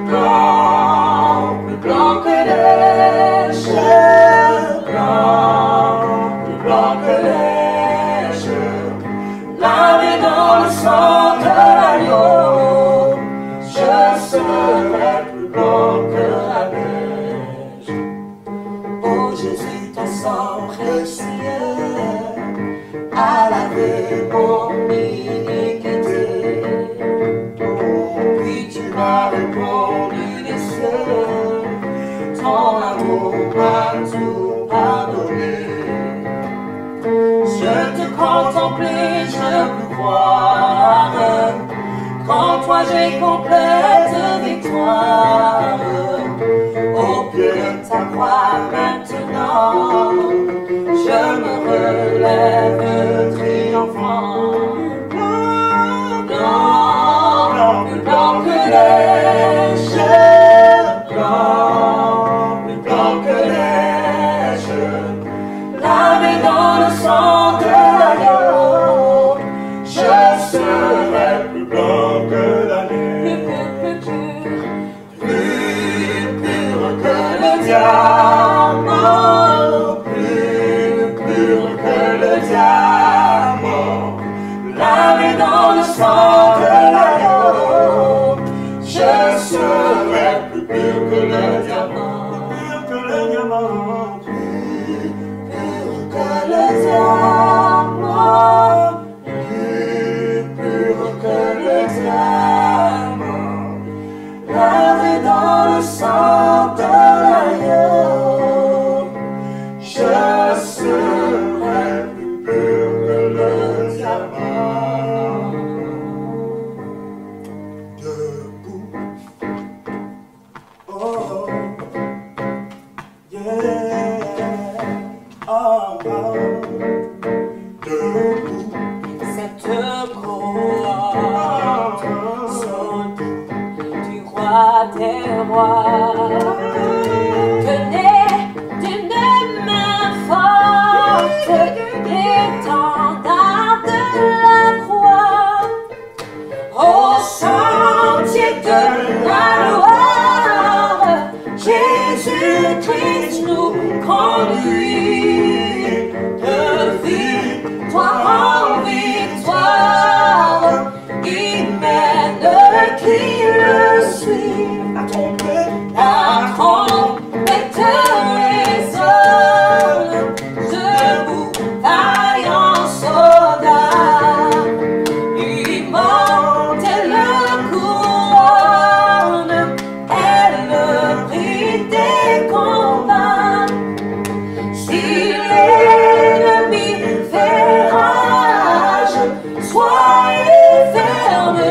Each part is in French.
blanc, plus blanc que neige, blanc, plus blanc que neige, lavé dans le sang de l'agneau, je serai plus blanc que la neige. Oh Jésus, ton sang précieux a lavé mon iniquité. Puis tu m'as répondu des cieux, ton amour m'a tout pardonné. Je te contemplais, je ne peux croire qu'en toi j'ai complète victoire. Au pied de ta croix maintenant, je me relève triomphant. Blanc, plus blanc que neige, blanc, plus blanc que neige, lavé dans le sang de l'agneau, je serai plus blanc que la neige, plus pur que le diamant, plus pur que le diamant, lavé dans le sang de l'agneau, je serai plus pur que le diamant, plus pur que le diamant, plus pur que le diamant, plus pur que le diamant, lavé dans le sang de l'agneau, je serai plus pur que le diamant. Debout, oh, yeah, oh, oh. Debout, Cette couronne du roi des rois, tenez d'une main forte l'étendard de la croix, au sentier de la gloire, Jésus-Christ nous conduit de victoire en victoire, il mène qui le suit. La trompette résonne, debout, vaillant soldat, immortelle couronne, est le prix des combats. Si l'ennemi fait rage, soyez fermes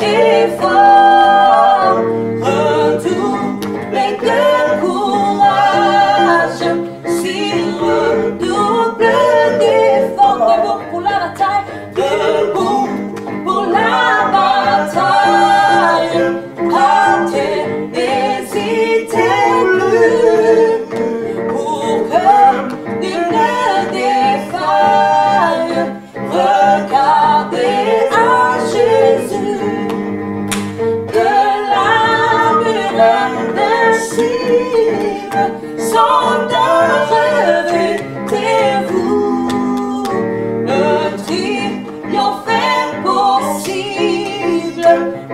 et forts, redoublez de courage, s'il redouble d'efforts, debout pour la bataille, debout pour la bataille, partez, n'hésitez plus, pour que nul ne défaille, regardez à Jésus, de la muraille invincible, soldats revêtez-vous, le triomphe est possible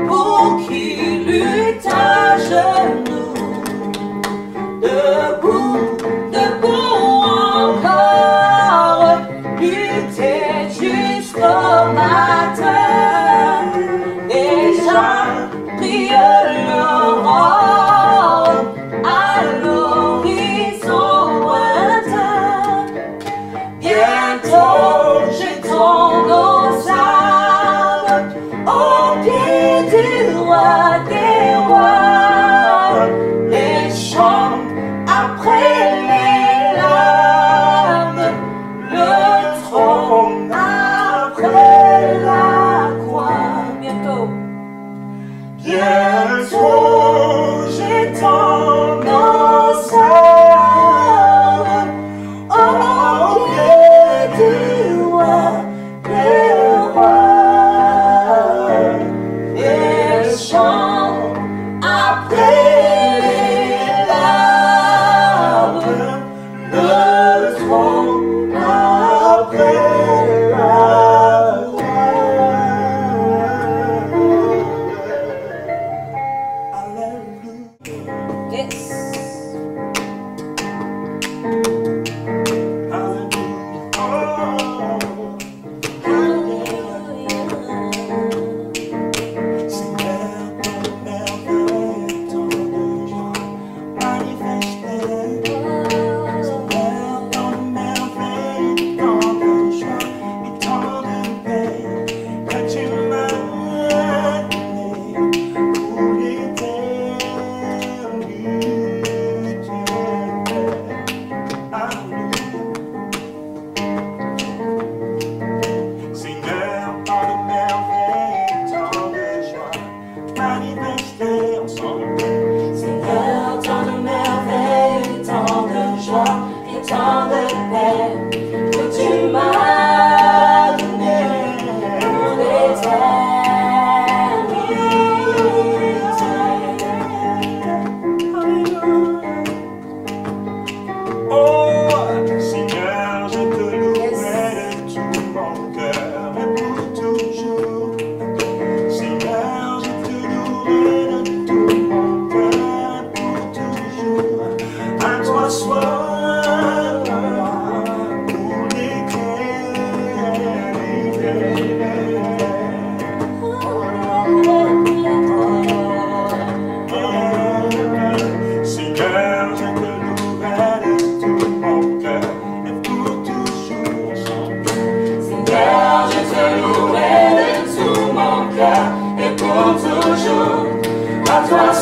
pour qui lutte à genoux. Debout, debout encore, lutter jusqu'au matin. Déjà brille l'aurore à l'horizon lointain. Bientôt jetons nos armes au pied du roi des rois. Les chants après les larmes, le trône après la croix. Bientôt, bientôt j'étends nos armes au pied du roi des rois. Les chants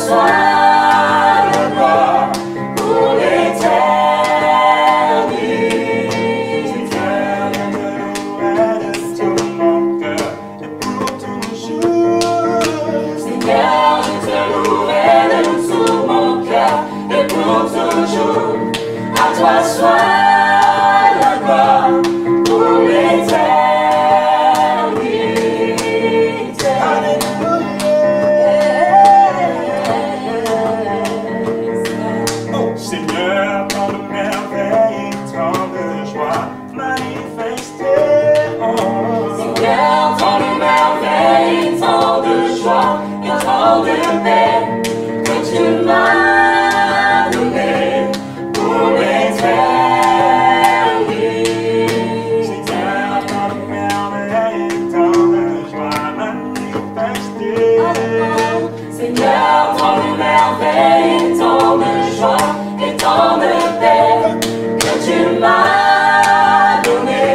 soit la gloire pour l'éternité. Seigneur, je te louerai de tout mon cœur et pour toujours. À toi soit la gloire pour l'éternité. Oh Seigneur, tant de merveilles, tant de joie manifestées. Seigneur, tant de merveilles, tant de joie et tant de paix que tu m'as donné pour l'éternité. Seigneur, tant de merveilles, tant de joie manifestées. Seigneur, tant de merveilles, tant de joie et tant de paix que tu m'as donné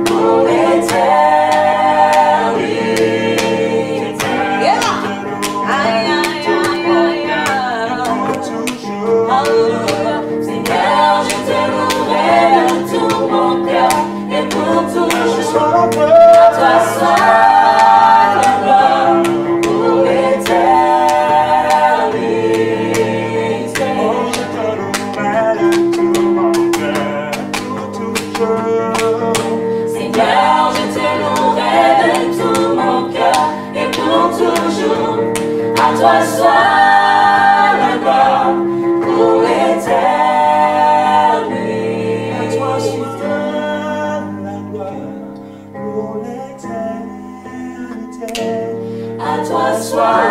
pour l'éternité. Aïe, aïe, aïe, aïe, Alléluia. Seigneur, je te louerai de tout mon cœur et pour toujours. À toi soit la gloire pour l'éternité. Seigneur, je te louerai de tout mon cœur et pour toujours. À toi soit la gloire pour l'éternité. À toi soit la gloire pour l'éternité. À toi soit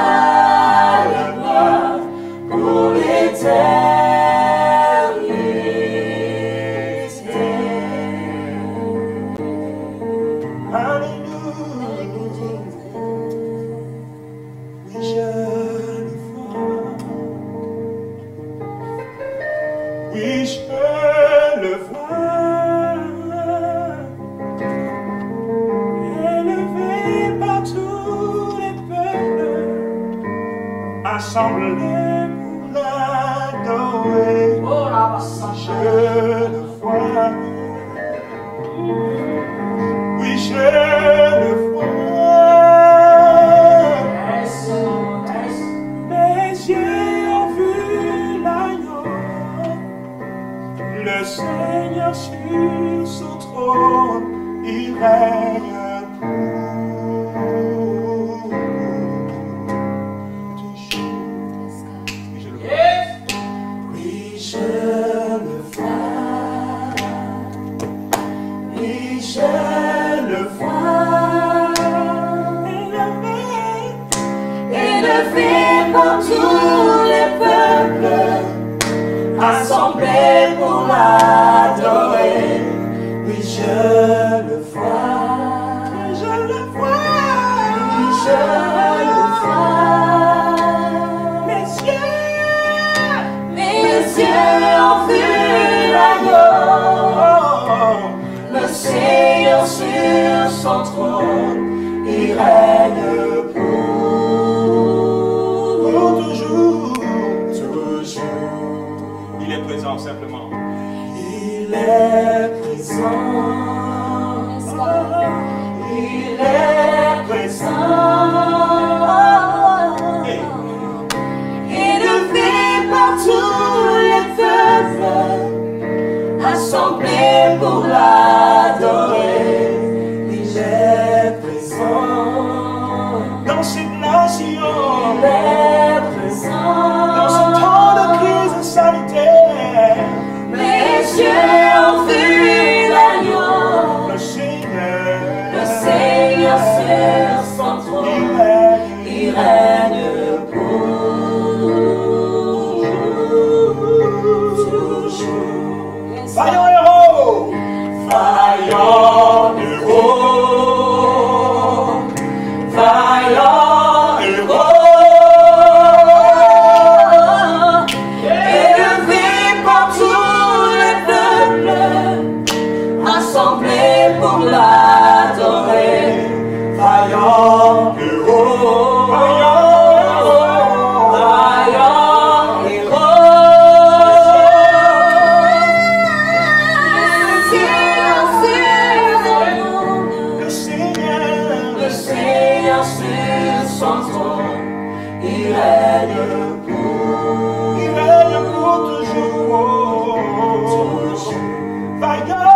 la gloire pour l'éternité. Alléluia. Oui, je le vois. Oui, je le vois. Élevé par tous les peuples, assemblés pour l'adorer. Je le vois. Oui, je le vois. Mes yeux ont vu l'agneau, le Seigneur sur son trône, il règne pour toujours. Oui, je le vois. Oui, je le vois. Élevé par tous les peuples, assemblés pour l'adorer. Oui, je le vois. Je le vois. Oui, je le vois. Mes yeux ont vu l'agneau, le Seigneur sur son trône, il règne pour toujours. Il est présent simplement. Il est présent. Il est présent. Élevé par tous les peuples, assemblés pour l'adorer. Il est présent. Dans cette nation, Il est présent. dans ce temps de crise sanitaire, Mes yeux ont vu pour toujours. Vaillant,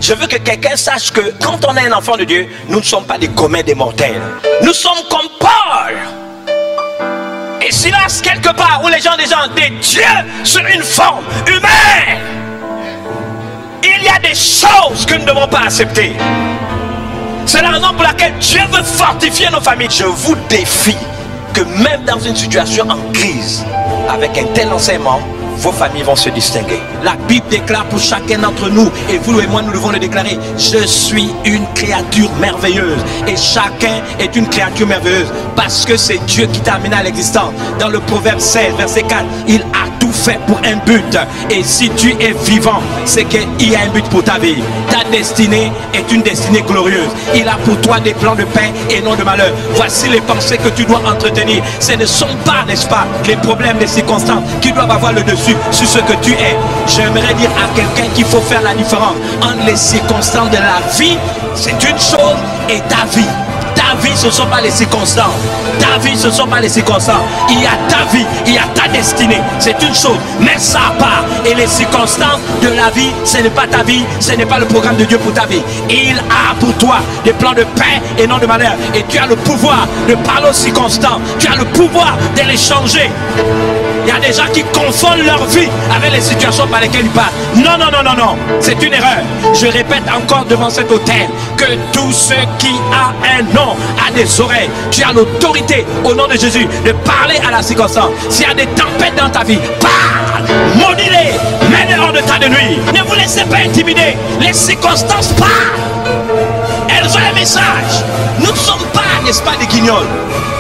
Je veux que quelqu'un sache que quand on est un enfant de Dieu, nous ne sommes pas des communs des mortels. Nous sommes comme Paul. Et Silas, quelque part où les gens des dieux sur une forme humaine, il y a des choses que nous ne devons pas accepter. C'est la raison pour laquelle Dieu veut fortifier nos familles. Je vous défie que même dans une situation en crise, avec un tel enseignement, vos familles vont se distinguer. La Bible déclare pour chacun d'entre nous, et vous et moi nous devons le déclarer, je suis une créature merveilleuse. Et chacun est une créature merveilleuse parce que c'est Dieu qui t'a amené à l'existence. Dans le Proverbe 16, verset 4, il a tout fait pour un but. Et si tu es vivant, c'est qu'il y a un but pour ta vie. Ta destinée est une destinée glorieuse. Il a pour toi des plans de paix et non de malheur. Voici les pensées que tu dois entretenir. Ce ne sont pas, n'est-ce pas, les problèmes des circonstances qui doivent avoir le dessus sur ce que tu es. J'aimerais dire à quelqu'un qu'il faut faire la différence entre les circonstances de la vie, c'est une chose, et ta vie. Ta vie, ce ne sont pas les circonstances. Ta vie, ce ne sont pas les circonstances. Il y a ta vie, il y a ta destinée. C'est une chose, mais ça à part. Et les circonstances de la vie, ce n'est pas ta vie, ce n'est pas le programme de Dieu pour ta vie. Il a pour toi des plans de paix et non de malheur. Et tu as le pouvoir de parler aux circonstances. Tu as le pouvoir de les changer. Il y a des gens qui confondent leur vie avec les situations par lesquelles ils passent. Non, non, non, non, non. C'est une erreur. Je répète encore devant cet hôtel que tout ce qui a un nom a des oreilles. Tu as l'autorité au nom de Jésus de parler à la circonstance. S'il y a des tempêtes dans ta vie, parle, maudis-les, mets-les hors de ta de nuit. Ne vous laissez pas intimider. Les circonstances parlent. Elles ont un message. Nous ne sommes pas, n'est-ce pas, des guignols.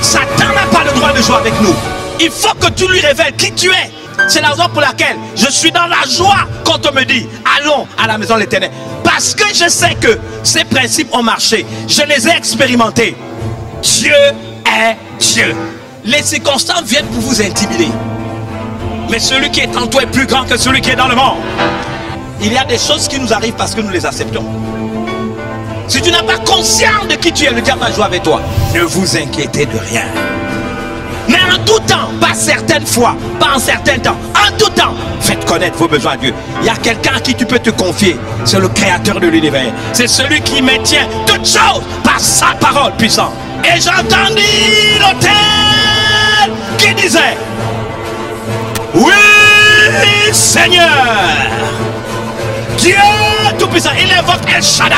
Satan n'a pas le droit de jouer avec nous. Il faut que tu lui révèles qui tu es. C'est la raison pour laquelle je suis dans la joie quand on me dit allons à la maison de l'Éternel. Parce que je sais que ces principes ont marché. Je les ai expérimentés. Dieu est Dieu. Les circonstances viennent pour vous intimider. Mais celui qui est en toi est plus grand que celui qui est dans le monde. Il y a des choses qui nous arrivent parce que nous les acceptons. Si tu n'as pas conscience de qui tu es, le diable va jouer avec toi. Ne vous inquiétez de rien. Mais en tout temps, pas certaines fois, pas en certains temps, en tout temps, faites connaître vos besoins à Dieu. Il y a quelqu'un à qui tu peux te confier. C'est le créateur de l'univers. C'est celui qui maintient toutes choses par sa parole puissante. Et j'entendis l'autel qui disait: oui, Seigneur, Dieu tout-puissant. Il invoque El Shaddai.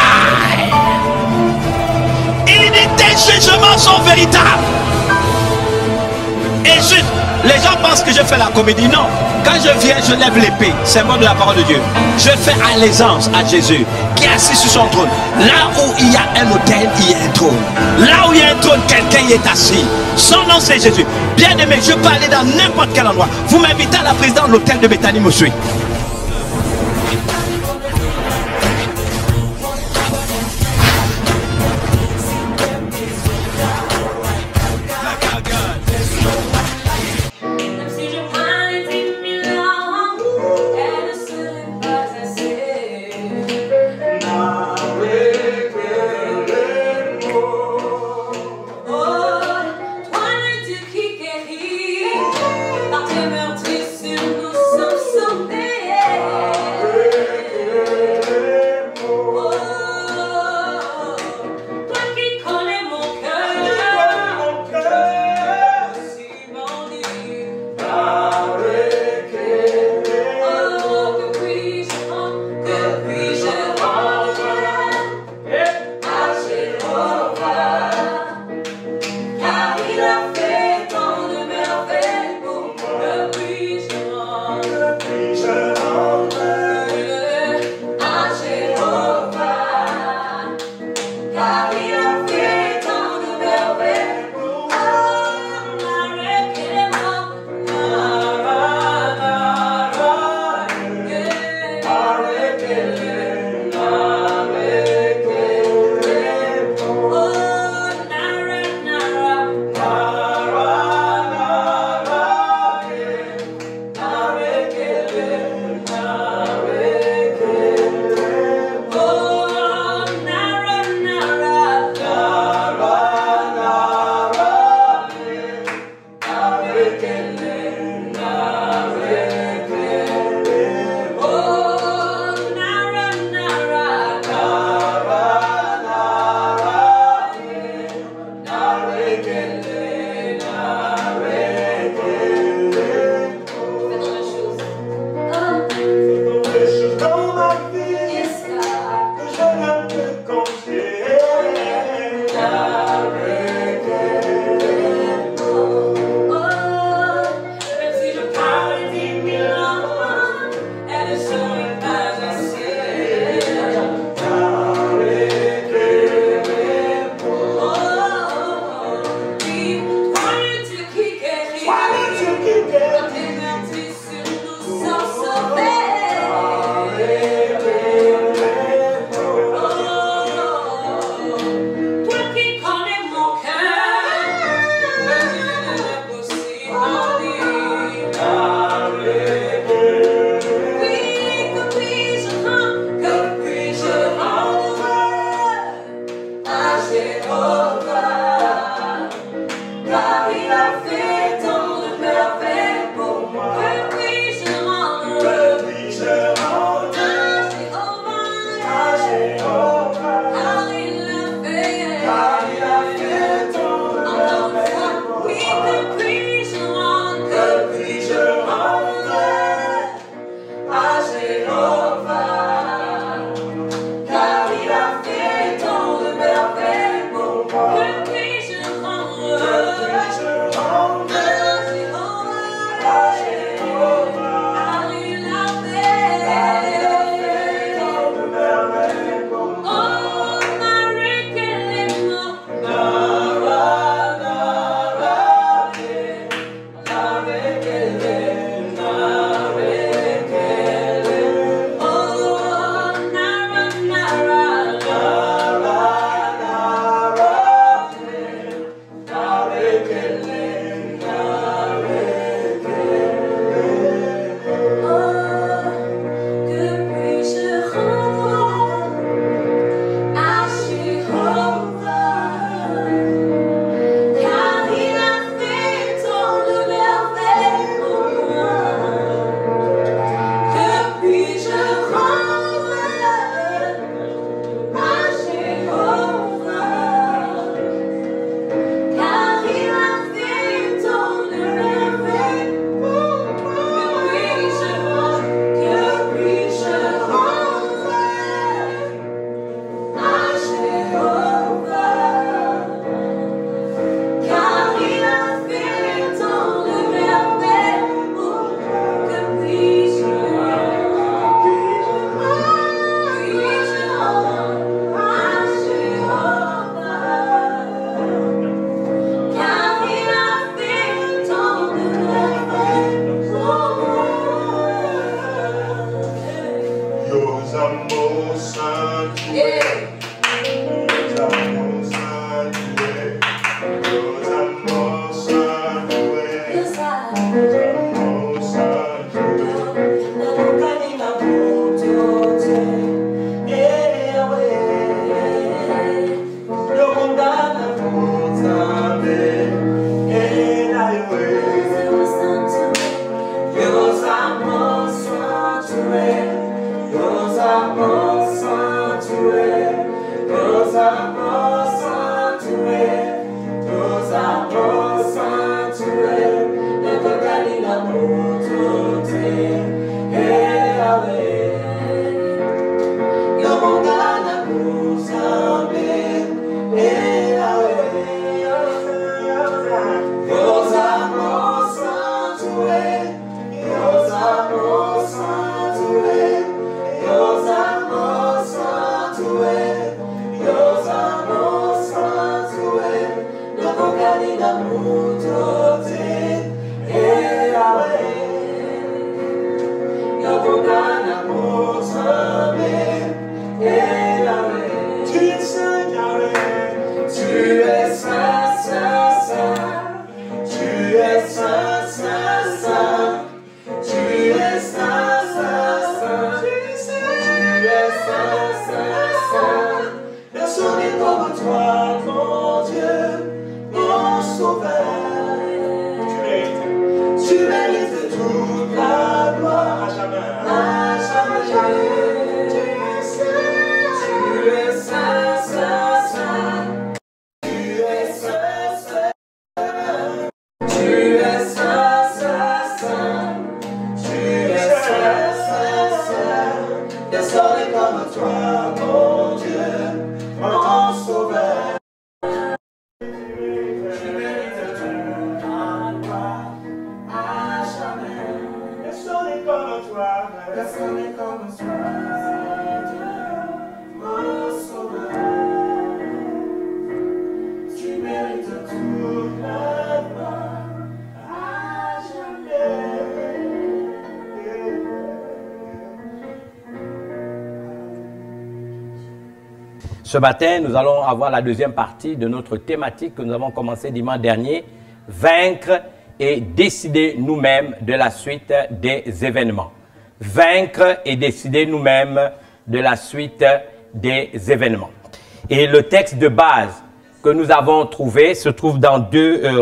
Il dit tes jugements sont véritables. Et juste, les gens pensent que je fais la comédie. Non, quand je viens, je lève l'épée, symbole de la parole de Dieu. Je fais allégeance à Jésus qui est assis sur son trône. Là où il y a un autel, il y a un trône. Là où il y a un trône, quelqu'un y est assis. Son nom c'est Jésus. Bien aimé, je peux aller dans n'importe quel endroit. Vous m'invitez à la présidence de l'hôtel de Bethany Mosui. Par tes meurtrissures, nous sommes sauvés. Ce matin, nous allons avoir la deuxième partie de notre thématique que nous avons commencé dimanche dernier, vaincre et décider nous-mêmes de la suite des événements. Vaincre et décider nous-mêmes de la suite des événements. Et le texte de base que nous avons trouvé se trouve dans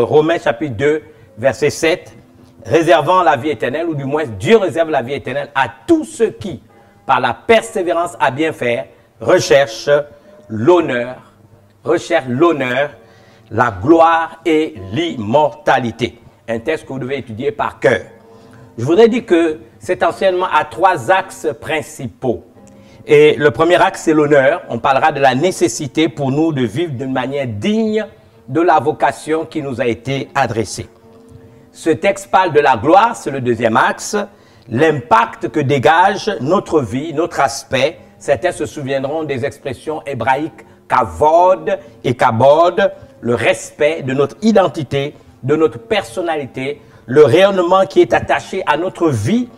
Romains chapitre 2, verset 7, réservant la vie éternelle, ou du moins Dieu réserve la vie éternelle à tous ceux qui, par la persévérance à bien faire, recherchent l'honneur, la gloire et l'immortalité. Un texte que vous devez étudier par cœur. Je voudrais dire que cet enseignement a trois axes principaux. Et le premier axe, c'est l'honneur. On parlera de la nécessité pour nous de vivre d'une manière digne de la vocation qui nous a été adressée. Ce texte parle de la gloire, c'est le deuxième axe. L'impact que dégage notre vie, notre aspect. Certains se souviendront des expressions hébraïques kavod et kabod, le respect de notre identité, de notre personnalité, le rayonnement qui est attaché à notre vie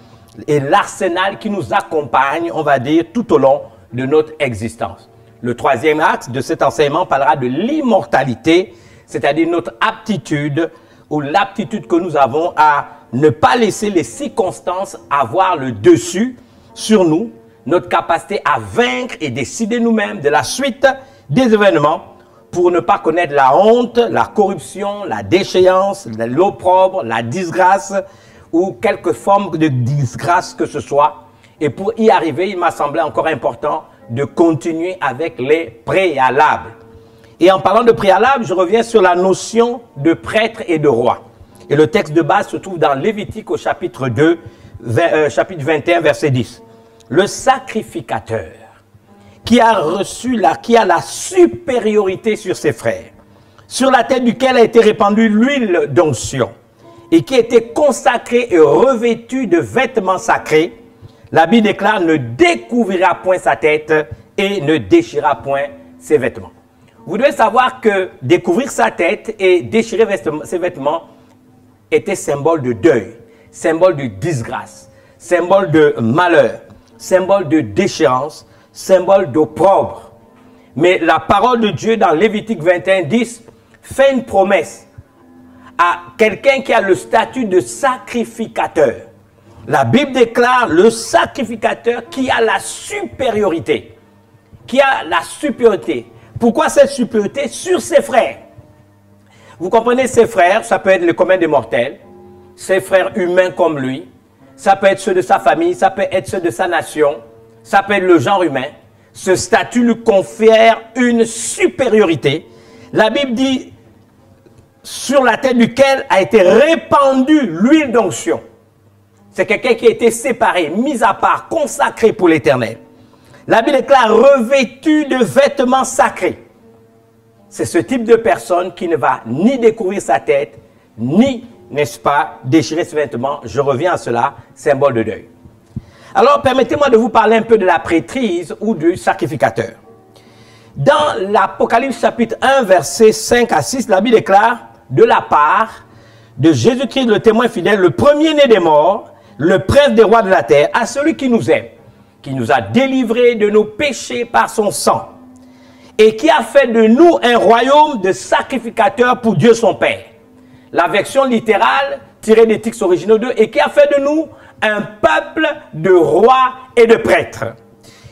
et l'arsenal qui nous accompagne, on va dire, tout au long de notre existence. Le troisième axe de cet enseignement parlera de l'immortalité, c'est-à-dire notre aptitude ou l'aptitude que nous avons à ne pas laisser les circonstances avoir le dessus sur nous, notre capacité à vaincre et décider nous-mêmes de la suite des événements pour ne pas connaître la honte, la corruption, la déchéance, l'opprobre, la disgrâce ou quelque forme de disgrâce que ce soit. Et pour y arriver, il m'a semblé encore important de continuer avec les préalables. Et en parlant de préalables, je reviens sur la notion de prêtre et de roi. Et le texte de base se trouve dans Lévitique au chapitre 2, chapitre 21, verset 10. Le sacrificateur qui a la supériorité sur ses frères, sur la tête duquel a été répandue l'huile d'onction et qui a été consacré et revêtu de vêtements sacrés, la Bible déclare ne découvrira point sa tête et ne déchirera point ses vêtements. Vous devez savoir que découvrir sa tête et déchirer ses vêtements était symbole de deuil, symbole de disgrâce, symbole de malheur, symbole de déchéance, symbole d'opprobre. Mais la parole de Dieu dans Lévitique 21, 10 fait une promesse à quelqu'un qui a le statut de sacrificateur. La Bible déclare le sacrificateur qui a la supériorité. Qui a la supériorité. Pourquoi cette supériorité? Sur ses frères. Vous comprenez, ses frères, ça peut être le commun des mortels, ses frères humains comme lui, ça peut être ceux de sa famille, ça peut être ceux de sa nation, ça peut être le genre humain. Ce statut lui confère une supériorité. La Bible dit sur la tête duquel a été répandue l'huile d'onction. C'est quelqu'un qui a été séparé, mis à part, consacré pour l'éternel. La Bible déclare revêtu de vêtements sacrés. C'est ce type de personne qui ne va ni découvrir sa tête, ni, n'est-ce pas, déchirer ses vêtements. Je reviens à cela, symbole de deuil. Alors, permettez-moi de vous parler un peu de la prêtrise ou du sacrificateur. Dans l'Apocalypse chapitre 1, versets 5 à 6, la Bible déclare, de la part de Jésus-Christ, le témoin fidèle, le premier-né des morts, le prince des rois de la terre, à celui qui nous aime, qui nous a délivrés de nos péchés par son sang, et qui a fait de nous un royaume de sacrificateurs pour Dieu son Père. La version littérale, tirée des textes originaux d'eux, et qui a fait de nous un peuple de rois et de prêtres.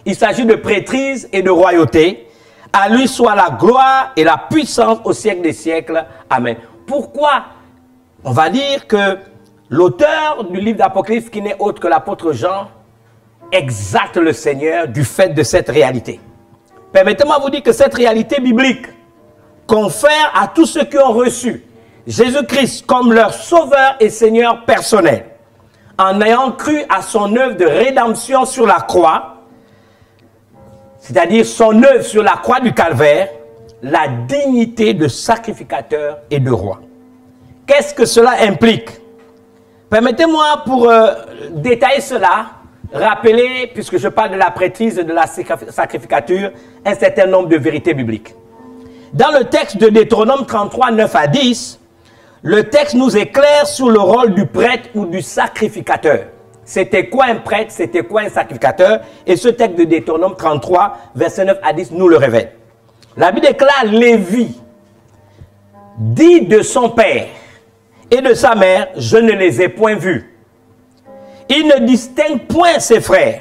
Il s'agit de prêtrise et de royauté. À lui soit la gloire et la puissance au siècle des siècles. Amen. Pourquoi on va dire que l'auteur du livre d'Apocalypse, qui n'est autre que l'apôtre Jean, exalte le Seigneur du fait de cette réalité? Permettez-moi de vous dire que cette réalité biblique confère à tous ceux qui ont reçu Jésus-Christ comme leur sauveur et Seigneur personnel, en ayant cru à son œuvre de rédemption sur la croix, c'est-à-dire son œuvre sur la croix du Calvaire, la dignité de sacrificateur et de roi. Qu'est-ce que cela implique? Permettez-moi, pour détailler cela, rappeler, puisque je parle de la prêtrise et de la sacrificature, un certain nombre de vérités bibliques. Dans le texte de Deutéronome 33, 9 à 10, le texte nous éclaire sur le rôle du prêtre ou du sacrificateur. C'était quoi un prêtre? C'était quoi un sacrificateur? Et ce texte de Deutéronome 33, verset 9 à 10, nous le révèle. La Bible déclare: Lévi dit de son père et de sa mère, je ne les ai point vus. Il ne distingue point ses frères.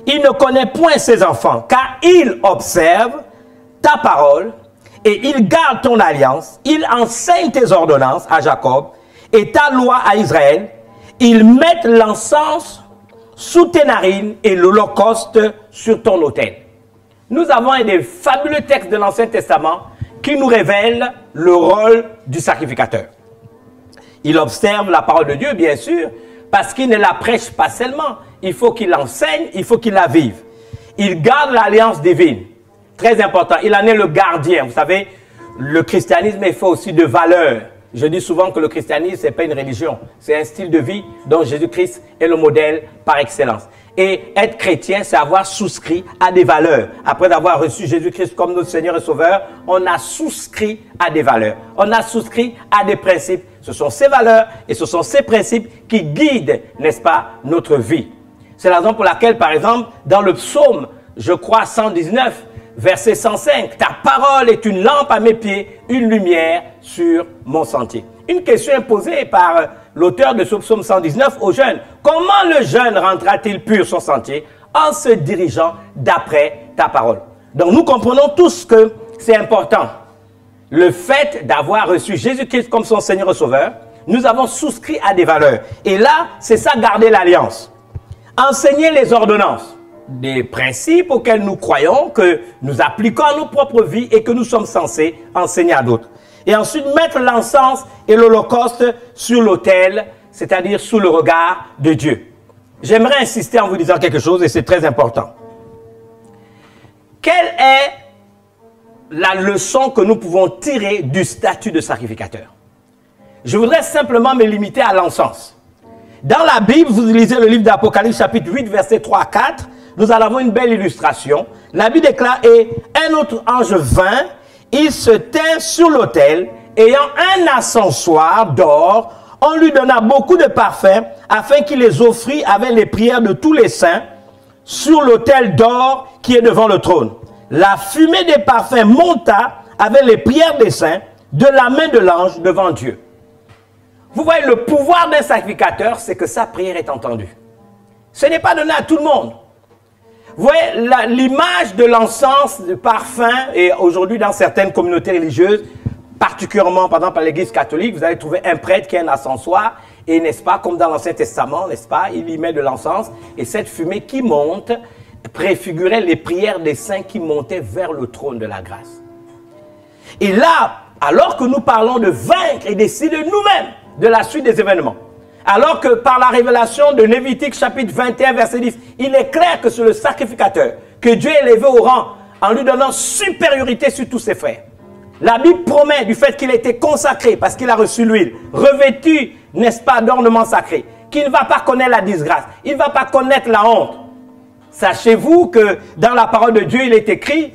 Il ne connaît point ses enfants, car il observe ta parole et il garde ton alliance. Il enseigne tes ordonnances à Jacob et ta loi à Israël. Ils mettent l'encens sous tes narines et l'holocauste sur ton autel. Nous avons un des fabuleux textes de l'Ancien Testament qui nous révèle le rôle du sacrificateur. Il observe la parole de Dieu, bien sûr, parce qu'il ne la prêche pas seulement. Il faut qu'il l'enseigne, il faut qu'il la vive. Il garde l'alliance divine. Très important. Il en est le gardien. Vous savez, le christianisme est fait aussi de valeurs. Je dis souvent que le christianisme, ce n'est pas une religion. C'est un style de vie dont Jésus-Christ est le modèle par excellence. Et être chrétien, c'est avoir souscrit à des valeurs. Après avoir reçu Jésus-Christ comme notre Seigneur et Sauveur, on a souscrit à des valeurs. On a souscrit à des principes. Ce sont ces valeurs et ce sont ces principes qui guident, n'est-ce pas, notre vie. C'est la raison pour laquelle, par exemple, dans le psaume, je crois, 119, verset 105, ta parole est une lampe à mes pieds, une lumière sur mon sentier. Une question est posée par l'auteur de ce psaume 119 aux jeunes. Comment le jeune rendra-t-il pur son sentier? En se dirigeant d'après ta parole. Donc nous comprenons tous que c'est important. Le fait d'avoir reçu Jésus-Christ comme son Seigneur et Sauveur, nous avons souscrit à des valeurs. Et là, c'est ça, garder l'alliance. Enseigner les ordonnances, des principes auxquels nous croyons, que nous appliquons à nos propres vies et que nous sommes censés enseigner à d'autres. Et ensuite, mettre l'encens et l'holocauste sur l'autel, c'est-à-dire sous le regard de Dieu. J'aimerais insister en vous disant quelque chose et c'est très important. Quelle est la leçon que nous pouvons tirer du statut de sacrificateur? Je voudrais simplement me limiter à l'encens. Dans la Bible, vous lisez le livre d'Apocalypse chapitre 8, versets 3 à 4, nous en avons une belle illustration. La Bible déclare, et un autre ange vint, il se tint sur l'autel, ayant un encensoir d'or, on lui donna beaucoup de parfums, afin qu'il les offrît avec les prières de tous les saints, sur l'autel d'or qui est devant le trône. La fumée des parfums monta avec les prières des saints, de la main de l'ange devant Dieu. Vous voyez, le pouvoir d'un sacrificateur, c'est que sa prière est entendue. Ce n'est pas donné à tout le monde. Vous voyez, l'image de l'encens, du parfum, et aujourd'hui dans certaines communautés religieuses, particulièrement par exemple à l'église catholique, vous allez trouver un prêtre qui a un encensoir, et n'est-ce pas, comme dans l'Ancien Testament, n'est-ce pas, il y met de l'encens, et cette fumée qui monte préfigurait les prières des saints qui montaient vers le trône de la grâce. Et là, alors que nous parlons de vaincre et décider nous-mêmes de la suite des événements, Alors que par la révélation de Lévitique chapitre 21 verset 10, il est clair que c'est le sacrificateur que Dieu a élevé au rang en lui donnant supériorité sur tous ses frères. La Bible promet du fait qu'il a été consacré parce qu'il a reçu l'huile, revêtu, n'est-ce pas, d'ornements sacrés, qu'il ne va pas connaître la disgrâce, il ne va pas connaître la honte. Sachez-vous que dans la parole de Dieu, il est écrit,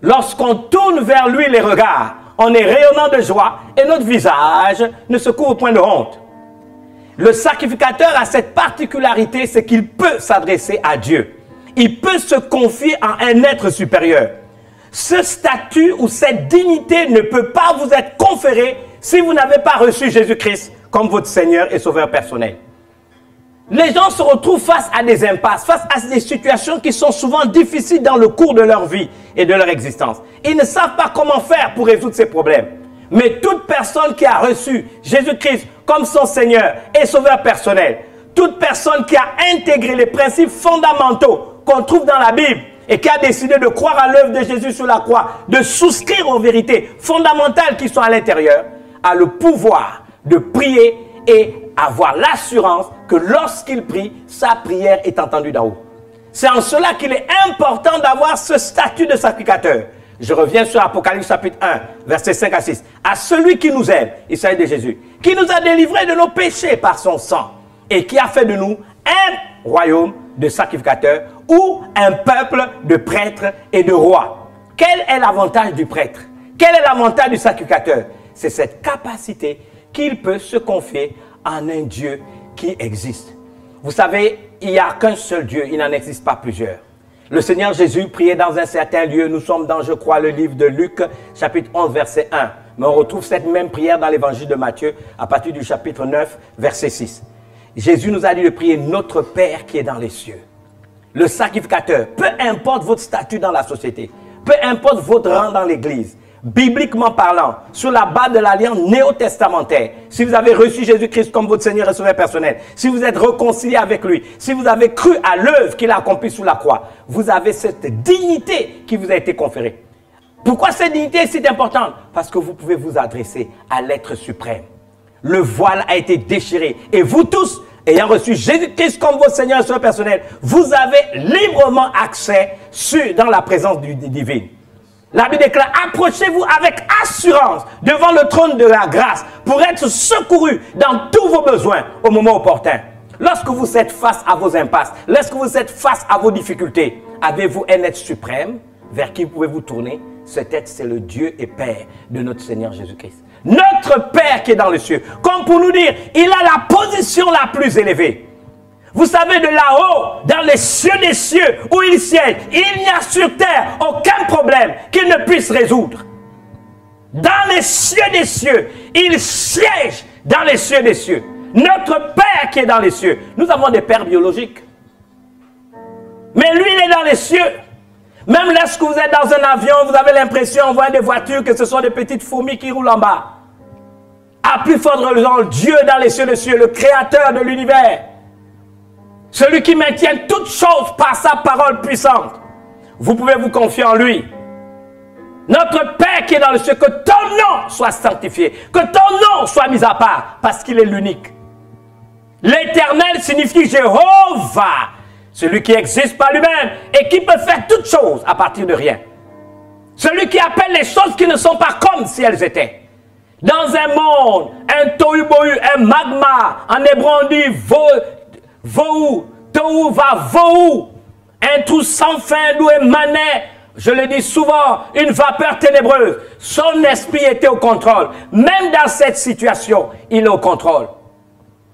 lorsqu'on tourne vers lui les regards, on est rayonnant de joie et notre visage ne se couvre point de honte. Le sacrificateur a cette particularité, c'est qu'il peut s'adresser à Dieu. Il peut se confier à un être supérieur. Ce statut ou cette dignité ne peut pas vous être conférée si vous n'avez pas reçu Jésus-Christ comme votre Seigneur et Sauveur personnel. Les gens se retrouvent face à des impasses, face à des situations qui sont souvent difficiles dans le cours de leur vie et de leur existence. Ils ne savent pas comment faire pour résoudre ces problèmes. Mais toute personne qui a reçu Jésus-Christ comme son Seigneur et Sauveur personnel, toute personne qui a intégré les principes fondamentaux qu'on trouve dans la Bible et qui a décidé de croire à l'œuvre de Jésus sur la croix, de souscrire aux vérités fondamentales qui sont à l'intérieur, a le pouvoir de prier et avoir l'assurance que lorsqu'il prie, sa prière est entendue d'en haut. C'est en cela qu'il est important d'avoir ce statut de sacrificateur. Je reviens sur Apocalypse chapitre 1, versets 5 à 6. À celui qui nous aime, il s'agit de Jésus, qui nous a délivrés de nos péchés par son sang et qui a fait de nous un royaume de sacrificateurs ou un peuple de prêtres et de rois. Quel est l'avantage du prêtre? Quel est l'avantage du sacrificateur? C'est cette capacité qu'il peut se confier en un Dieu qui existe. Vous savez, il n'y a qu'un seul Dieu, il n'en existe pas plusieurs. Le Seigneur Jésus priait dans un certain lieu. Nous sommes dans, je crois, le livre de Luc, chapitre 11, verset 1. Mais on retrouve cette même prière dans l'évangile de Matthieu, à partir du chapitre 9, verset 6. Jésus nous a dit de prier notre Père qui est dans les cieux. Le sacrificateur, peu importe votre statut dans la société, peu importe votre rang dans l'église, bibliquement parlant, sur la base de l'alliance néo-testamentaire, si vous avez reçu Jésus-Christ comme votre Seigneur et Sauveur personnel, si vous êtes réconcilié avec lui, si vous avez cru à l'œuvre qu'il a accomplie sous la croix, vous avez cette dignité qui vous a été conférée. Pourquoi cette dignité est si importante? Parce que vous pouvez vous adresser à l'être suprême. Le voile a été déchiré et vous tous, ayant reçu Jésus-Christ comme votre Seigneur et Sauveur personnel, vous avez librement accès dans la présence divine. La Bible déclare, approchez-vous avec assurance devant le trône de la grâce pour être secouru dans tous vos besoins au moment opportun. Lorsque vous êtes face à vos impasses, lorsque vous êtes face à vos difficultés, avez-vous un être suprême vers qui pouvez-vous tourner? Cet être, c'est le Dieu et Père de notre Seigneur Jésus-Christ. Notre Père qui est dans les cieux. Comme pour nous dire, il a la position la plus élevée. Vous savez, de là-haut, dans les cieux des cieux, où il siège, il n'y a sur terre aucun problème qu'il ne puisse résoudre. Dans les cieux des cieux, il siège dans les cieux des cieux. Notre Père qui est dans les cieux. Nous avons des pères biologiques. Mais lui, il est dans les cieux. Même lorsque vous êtes dans un avion, vous avez l'impression, on voit des voitures, que ce sont des petites fourmis qui roulent en bas. À plus forte raison, Dieu dans les cieux des cieux, le créateur de l'univers. Celui qui maintient toutes choses par sa parole puissante. Vous pouvez vous confier en lui. Notre Père qui est dans le ciel, que ton nom soit sanctifié, que ton nom soit mis à part, parce qu'il est l'unique. L'Éternel signifie Jéhovah, celui qui existe par lui-même et qui peut faire toutes choses à partir de rien. Celui qui appelle les choses qui ne sont pas comme si elles étaient. Dans un monde, un tohu-bohu, un magma, en hébreu on dit vohu, tohu va vohu, un trou sans fin d'où émanait, je le dis souvent, une vapeur ténébreuse. Son esprit était au contrôle. Même dans cette situation, il est au contrôle.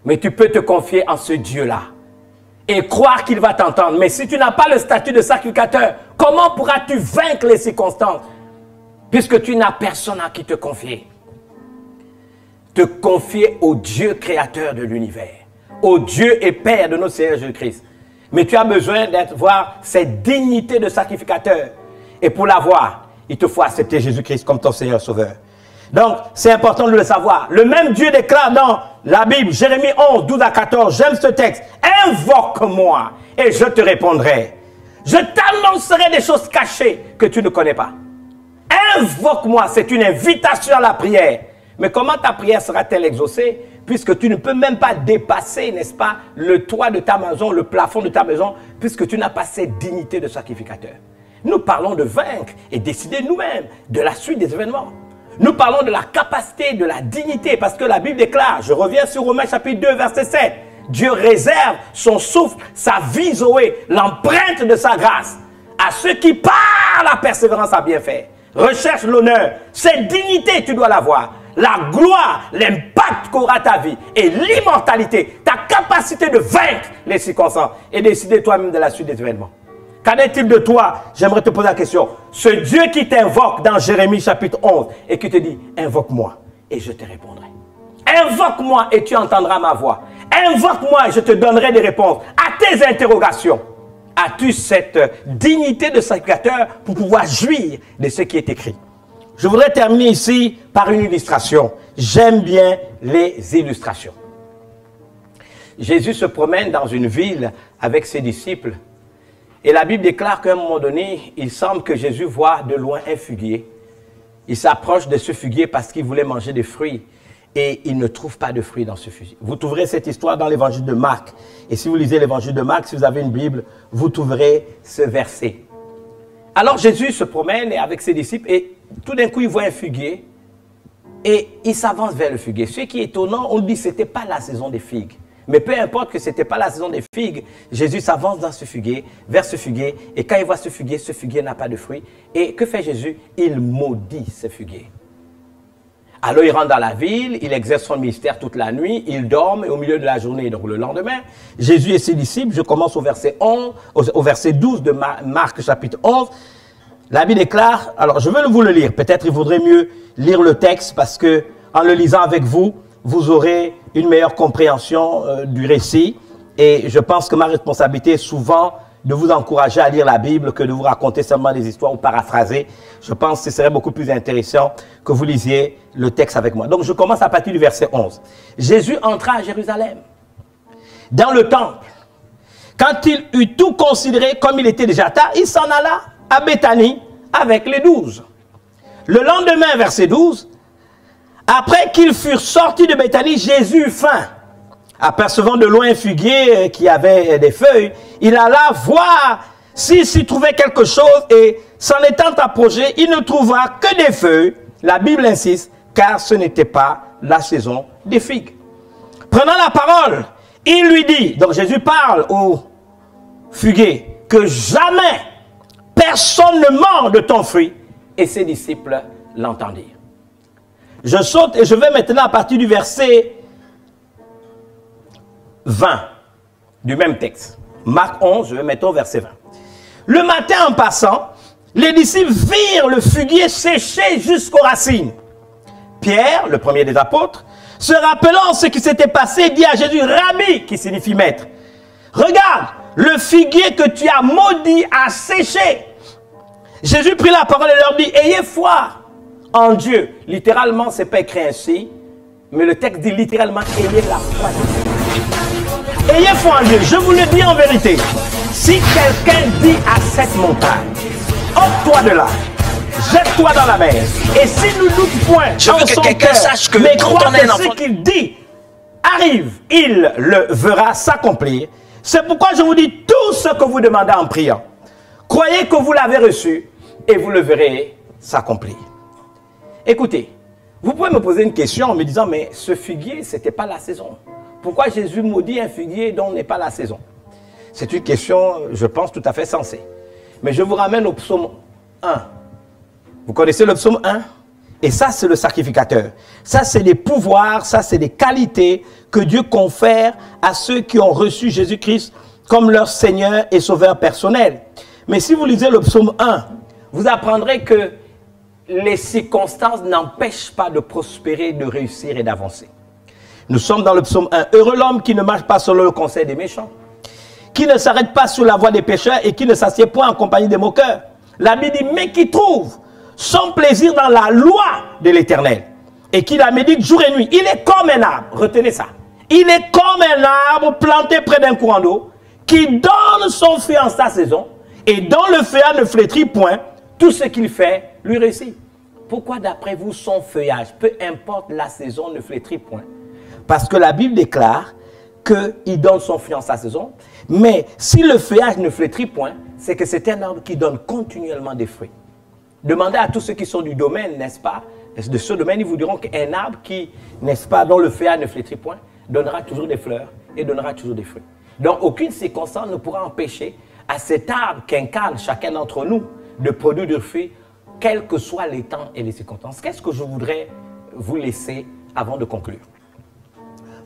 Mais tu peux te confier en ce Dieu-là et croire qu'il va t'entendre. Mais si tu n'as pas le statut de sacrificateur, comment pourras-tu vaincre les circonstances puisque tu n'as personne à qui te confier? Te confier au Dieu créateur de l'univers, au Dieu et Père de notre Seigneur Jésus-Christ. Mais tu as besoin d'avoir cette dignité de sacrificateur. Et pour l'avoir, il te faut accepter Jésus-Christ comme ton Seigneur Sauveur. Donc, c'est important de le savoir. Le même Dieu déclare dans la Bible, Jérémie 11, 12 à 14, j'aime ce texte. Invoque-moi et je te répondrai. Je t'annoncerai des choses cachées que tu ne connais pas. Invoque-moi, c'est une invitation à la prière. Mais comment ta prière sera-t-elle exaucée puisque tu ne peux même pas dépasser, n'est-ce pas, le toit de ta maison, le plafond de ta maison, puisque tu n'as pas cette dignité de sacrificateur. Nous parlons de vaincre et décider nous-mêmes de la suite des événements. Nous parlons de la capacité, de la dignité, parce que la Bible déclare, je reviens sur Romains chapitre 2, verset 7, Dieu réserve son souffle, sa vie Zoé, l'empreinte de sa grâce, à ceux qui par la persévérance à bien faire. Recherche l'honneur, cette dignité tu dois l'avoir, la gloire, l'impact qu'aura ta vie et l'immortalité, ta capacité de vaincre les circonstances et décider toi-même de la suite des événements. Qu'en est-il de toi? J'aimerais te poser la question. Ce Dieu qui t'invoque dans Jérémie chapitre 11 et qui te dit, invoque-moi et je te répondrai. Invoque-moi et tu entendras ma voix. Invoque-moi et je te donnerai des réponses à tes interrogations. As-tu cette dignité de sacrificateur pour pouvoir jouir de ce qui est écrit? Je voudrais terminer ici par une illustration. J'aime bien les illustrations. Jésus se promène dans une ville avec ses disciples. Et la Bible déclare qu'à un moment donné, il semble que Jésus voit de loin un figuier. Il s'approche de ce figuier parce qu'il voulait manger des fruits. Et il ne trouve pas de fruits dans ce figuier. Vous trouverez cette histoire dans l'évangile de Marc. Et si vous lisez l'évangile de Marc, si vous avez une Bible, vous trouverez ce verset. Alors Jésus se promène avec ses disciples et tout d'un coup il voit un figuier. Et il s'avance vers le figuier. Ce qui est étonnant, on dit que ce n'était pas la saison des figues. Mais peu importe que ce n'était pas la saison des figues, Jésus s'avance dans ce figuier, vers ce figuier, et quand il voit ce figuier n'a pas de fruits. Et que fait Jésus? Il maudit ce figuier. Alors il rentre dans la ville, il exerce son ministère toute la nuit, il dorme, et au milieu de la journée, donc le lendemain, Jésus et ses disciples, je commence au verset 11, au verset 12 de Marc chapitre 11, la Bible déclare, alors je veux vous le lire, peut-être il vaudrait mieux lire le texte, parce que en le lisant avec vous, vous aurez une meilleure compréhension du récit. Et je pense que ma responsabilité est souvent de vous encourager à lire la Bible que de vous raconter seulement des histoires ou paraphraser. Je pense que ce serait beaucoup plus intéressant que vous lisiez le texte avec moi. Donc je commence à partir du verset 11. Jésus entra à Jérusalem, dans le temple. Quand il eut tout considéré comme il était déjà tard, il s'en alla à Béthanie avec les 12. Le lendemain, verset 12, après qu'ils furent sortis de Béthanie, Jésus eut faim. Apercevant de loin un figuier qui avait des feuilles, il alla voir s'il s'y trouvait quelque chose et s'en étant approché, il ne trouva que des feuilles. La Bible insiste, car ce n'était pas la saison des figues. Prenant la parole, il lui dit, donc Jésus parle au figuier, que jamais personne ne mange de ton fruit. Et ses disciples l'entendirent. Je saute et je vais maintenant à partir du verset 20 du même texte. Marc 11, je vais mettre au verset 20. Le matin en passant, les disciples virent le figuier séché jusqu'aux racines. Pierre, le premier des apôtres, se rappelant ce qui s'était passé, dit à Jésus, Rabbi, qui signifie maître, regarde, le figuier que tu as maudit a séché. Jésus prit la parole et leur dit, ayez foi en Dieu. Littéralement, ce n'est pas écrit ainsi, mais le texte dit littéralement, ayez la foi en Dieu. Ayez foi en Dieu. Je vous le dis en vérité. Si quelqu'un dit à cette montagne, ôte-toi de là, jette-toi dans la mer, et si nous doute point, je veux que quelqu'un sache que mais quand croit on est un que enfant, ce qu'il dit arrive, il le verra s'accomplir. C'est pourquoi je vous dis tout ce que vous demandez en priant. Croyez que vous l'avez reçu, et vous le verrez s'accomplir. Écoutez, vous pouvez me poser une question en me disant, mais ce figuier, ce n'était pas la saison. Pourquoi Jésus maudit un figuier dont n'est pas la saison? C'est une question, je pense, tout à fait sensée. Mais je vous ramène au psaume 1. Vous connaissez le psaume 1? Et ça, c'est le sacrificateur. Ça, c'est des pouvoirs, ça, c'est des qualités que Dieu confère à ceux qui ont reçu Jésus-Christ comme leur Seigneur et Sauveur personnel. Mais si vous lisez le psaume 1, vous apprendrez que les circonstances n'empêchent pas de prospérer, de réussir et d'avancer. Nous sommes dans le psaume 1. Heureux l'homme qui ne marche pas selon le conseil des méchants, qui ne s'arrête pas sur la voie des pécheurs et qui ne s'assied point en compagnie des moqueurs. La Bible dit, mais qui trouve son plaisir dans la loi de l'Éternel et qui la médite jour et nuit. Il est comme un arbre, retenez ça. Il est comme un arbre planté près d'un courant d'eau qui donne son fruit en sa saison et dont le feuillage ne flétrit point. Tout ce qu'il fait lui réussit. Pourquoi d'après vous son feuillage, peu importe la saison, ne flétrit point? Parce que la Bible déclare qu'il donne son fruit en sa saison. Mais si le feuillage ne flétrit point, c'est que c'est un arbre qui donne continuellement des fruits. Demandez à tous ceux qui sont du domaine, n'est-ce pas, de ce domaine, ils vous diront qu'un arbre qui, n'est-ce pas, dont le feuillage ne flétrit point, donnera toujours des fleurs et donnera toujours des fruits. Donc, aucune circonstance ne pourra empêcher à cet arbre qu'incarne chacun d'entre nous de produire du fruit, quels que soient les temps et les circonstances. Qu'est-ce que je voudrais vous laisser avant de conclure?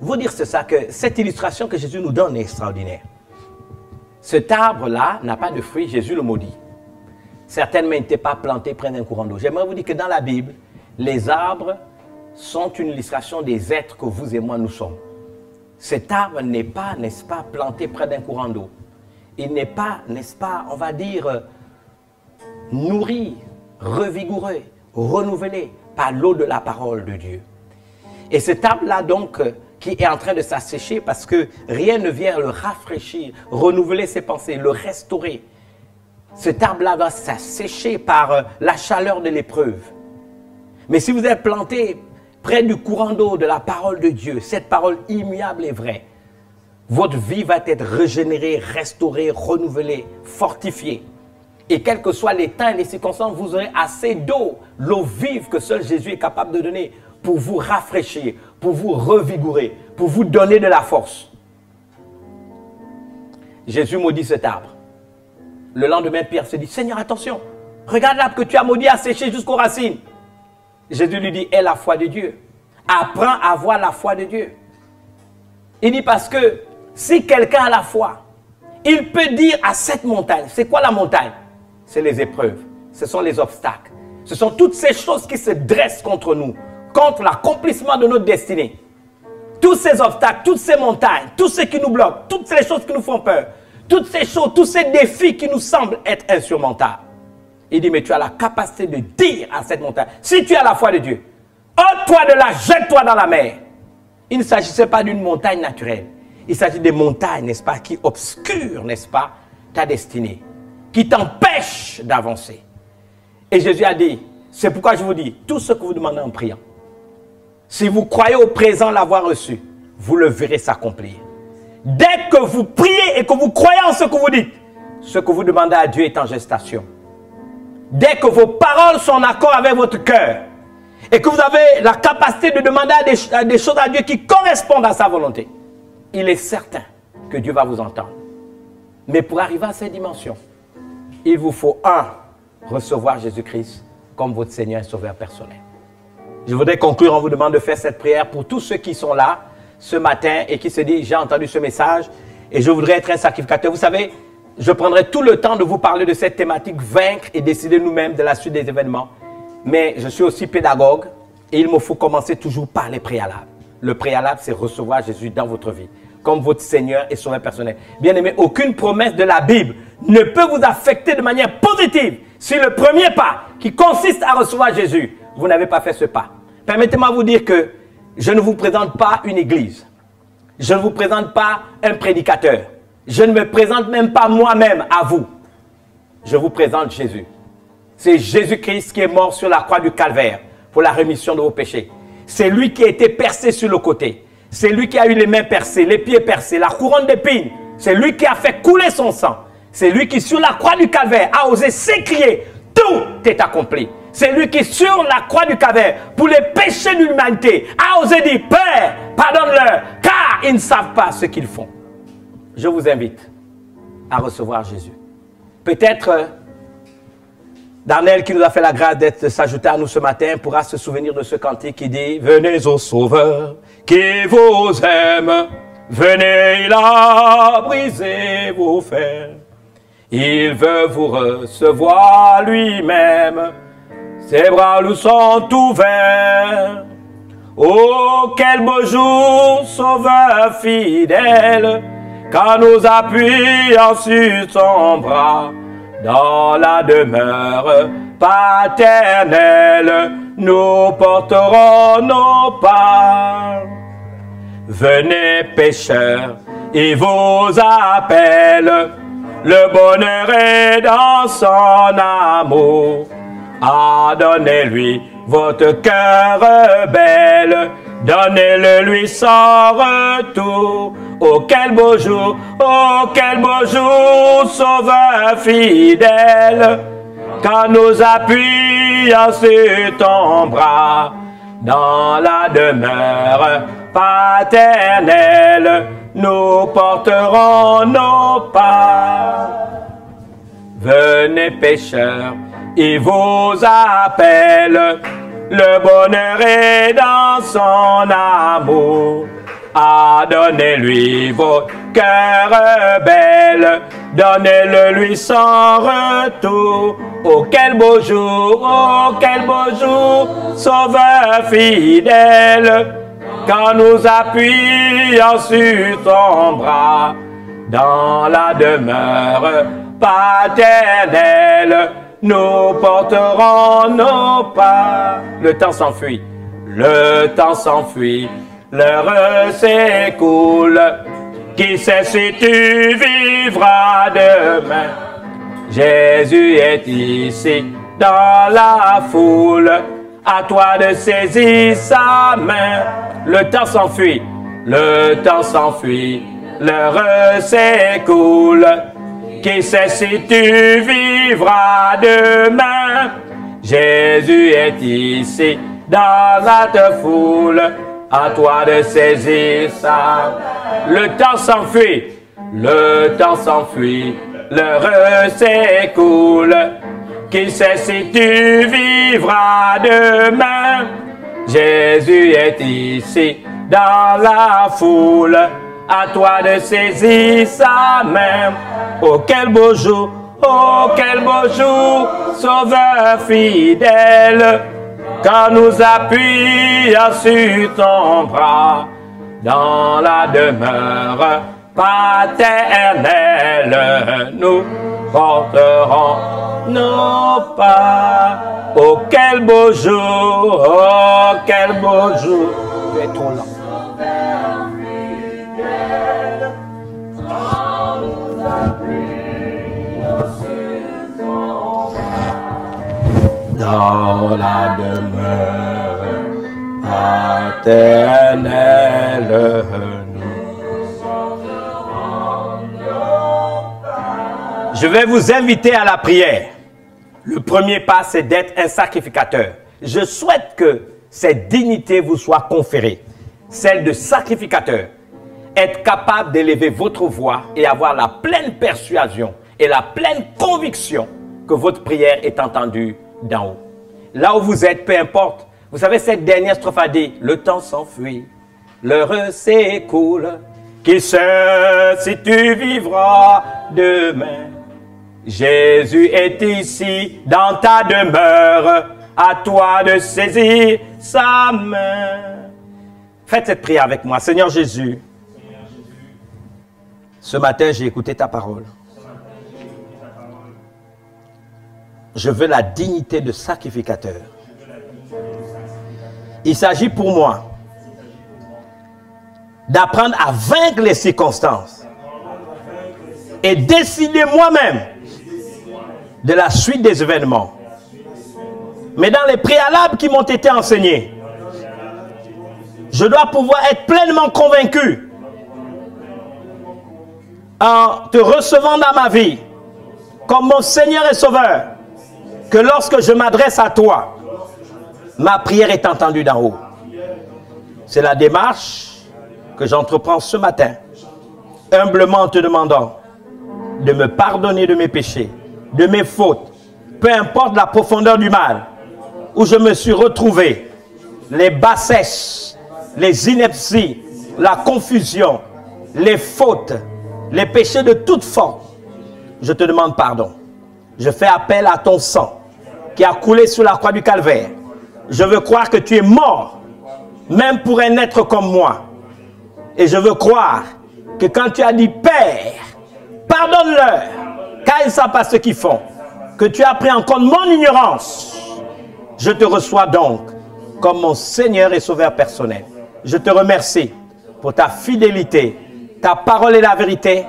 Vous dire c'est ça, que cette illustration que Jésus nous donne est extraordinaire. Cet arbre-là n'a pas de fruits, Jésus le maudit. Certaines n'étaient pas plantées près d'un courant d'eau. J'aimerais vous dire que dans la Bible, les arbres sont une illustration des êtres que vous et moi nous sommes. Cet arbre n'est pas, n'est-ce pas, planté près d'un courant d'eau. Il n'est pas, n'est-ce pas, on va dire, nourri, revigoré, renouvelé par l'eau de la parole de Dieu. Et cet arbre-là, donc, qui est en train de s'assécher parce que rien ne vient le rafraîchir, renouveler ses pensées, le restaurer. Cet arbre-là va s'assécher par la chaleur de l'épreuve. Mais si vous êtes planté près du courant d'eau de la parole de Dieu, cette parole immuable et vraie, votre vie va être régénérée, restaurée, renouvelée, fortifiée. Et quels que soient les temps et les circonstances, vous aurez assez d'eau, l'eau vive que seul Jésus est capable de donner pour vous rafraîchir, pour vous revigorer, pour vous donner de la force. Jésus maudit cet arbre. Le lendemain, Pierre se dit, Seigneur, attention, regarde l'arbre que tu as maudit à sécher jusqu'aux racines. Jésus lui dit, aie la foi de Dieu. Apprends à avoir la foi de Dieu. Il dit parce que si quelqu'un a la foi, il peut dire à cette montagne, c'est quoi la montagne? C'est les épreuves, ce sont les obstacles. Ce sont toutes ces choses qui se dressent contre nous, contre l'accomplissement de notre destinée. Tous ces obstacles, toutes ces montagnes, tout ce qui nous bloque, toutes ces choses qui nous font peur, toutes ces choses, tous ces défis qui nous semblent être insurmontables. Il dit, mais tu as la capacité de dire à cette montagne, si tu as la foi de Dieu, ôte-toi de là, jette-toi dans la mer. Il ne s'agissait pas d'une montagne naturelle. Il s'agit des montagnes, n'est-ce pas, qui obscurent, n'est-ce pas, ta destinée, qui t'empêchent d'avancer. Et Jésus a dit, c'est pourquoi je vous dis, tout ce que vous demandez en priant, si vous croyez au présent l'avoir reçu, vous le verrez s'accomplir. Dès que vous priez et que vous croyez en ce que vous dites, ce que vous demandez à Dieu est en gestation. Dès que vos paroles sont en accord avec votre cœur et que vous avez la capacité de demander à des choses à Dieu qui correspondent à sa volonté, il est certain que Dieu va vous entendre. Mais pour arriver à cette dimension, il vous faut, recevoir Jésus-Christ comme votre Seigneur et Sauveur personnel. Je voudrais conclure en vous demandant de faire cette prière pour tous ceux qui sont là ce matin et qui se disent, j'ai entendu ce message et je voudrais être un sacrificateur. Vous savez, je prendrai tout le temps de vous parler de cette thématique, vaincre et décider nous-mêmes de la suite des événements. Mais je suis aussi pédagogue et il me faut commencer toujours par les préalables. Le préalable, c'est recevoir Jésus dans votre vie, comme votre Seigneur et Sauveur personnel. Bien aimé, aucune promesse de la Bible ne peut vous affecter de manière positive si le premier pas, qui consiste à recevoir Jésus, vous n'avez pas fait ce pas. Permettez-moi de vous dire que je ne vous présente pas une église. Je ne vous présente pas un prédicateur. Je ne me présente même pas moi-même à vous. Je vous présente Jésus. C'est Jésus-Christ qui est mort sur la croix du Calvaire pour la rémission de vos péchés. C'est lui qui a été percé sur le côté. C'est lui qui a eu les mains percées, les pieds percés, la couronne d'épines. C'est lui qui a fait couler son sang. C'est lui qui, sur la croix du Calvaire, a osé s'écrier, tout est accompli. C'est lui qui, sur la croix du Calvaire, pour les péchés de l'humanité, a osé dire, Père, pardonne-leur, car ils ne savent pas ce qu'ils font. Je vous invite à recevoir Jésus. Peut-être Darnell, qui nous a fait la grâce d'être s'ajouter à nous ce matin, pourra se souvenir de ce cantique qui dit « Venez au Sauveur qui vous aime, venez, il a brisé vos fers. Il veut vous recevoir lui-même, ses bras nous sont ouverts. Oh, quel beau jour, Sauveur fidèle, quand nous appuyons sur son bras, dans la demeure paternelle, nous porterons nos pas. Venez pécheurs, il vous appelle, le bonheur est dans son amour. Donnez-lui votre cœur rebelle, Donnez-le lui sans retour. Oh quel beau jour, sauveur fidèle, quand nous appuyons sur ton bras, dans la demeure paternelle, nous porterons nos pas. Venez pécheurs, il vous appelle, le bonheur est dans son amour. Donnez-lui vos cœurs belles, donnez-le lui sans retour. Oh quel beau jour, sauveur fidèle, quand nous appuyons sur ton bras, dans la demeure paternelle, nous porterons nos pas. Le temps s'enfuit, l'heure s'écoule. Qui sait si tu vivras demain? Jésus est ici dans la foule. À toi de saisir sa main. Le temps s'enfuit, l'heure s'écoule. Qui sait si tu vivras demain? Jésus est ici dans la foule. À toi de saisir ça. Le temps s'enfuit, l'heure s'écoule. Qui sait si tu vivras demain? Jésus est ici dans la foule. À toi de saisir sa main. Oh quel beau jour, sauveur fidèle, quand nous appuyons sur ton bras, dans la demeure paternelle, nous porterons nos pas. Oh quel beau jour, tu es trop lent. Dans la demeure paternelle, je vais vous inviter à la prière. Le premier pas, c'est d'être un sacrificateur. Je souhaite que cette dignité vous soit conférée, celle de sacrificateur. Être capable d'élever votre voix et avoir la pleine persuasion et la pleine conviction que votre prière est entendue d'en haut. Là où vous êtes, peu importe. Vous savez, cette dernière strophe a dit, le temps s'enfuit, l'heure s'écoule, qui sait si tu vivras demain. Jésus est ici dans ta demeure, à toi de saisir sa main. Faites cette prière avec moi. Seigneur Jésus, ce matin j'ai écouté ta parole. Je veux la dignité de sacrificateur. Il s'agit pour moi d'apprendre à vaincre les circonstances et décider moi-même de la suite des événements. Mais dans les préalables qui m'ont été enseignés, je dois pouvoir être pleinement convaincu en te recevant dans ma vie comme mon Seigneur et Sauveur, que lorsque je m'adresse à toi, ma prière est entendue d'en haut. C'est la démarche que j'entreprends ce matin, humblement en te demandant de me pardonner de mes péchés, de mes fautes, peu importe la profondeur du mal, où je me suis retrouvé, les bassesses, les inepties, la confusion, les fautes, les péchés de toute forme. Je te demande pardon. Je fais appel à ton sang qui a coulé sur la croix du Calvaire. Je veux croire que tu es mort, même pour un être comme moi. Et je veux croire que quand tu as dit, Père, pardonne-leur, car ils ne savent pas ce qu'ils font, que tu as pris en compte mon ignorance. Je te reçois donc comme mon Seigneur et Sauveur personnel. Je te remercie pour ta fidélité. Ta parole est la vérité.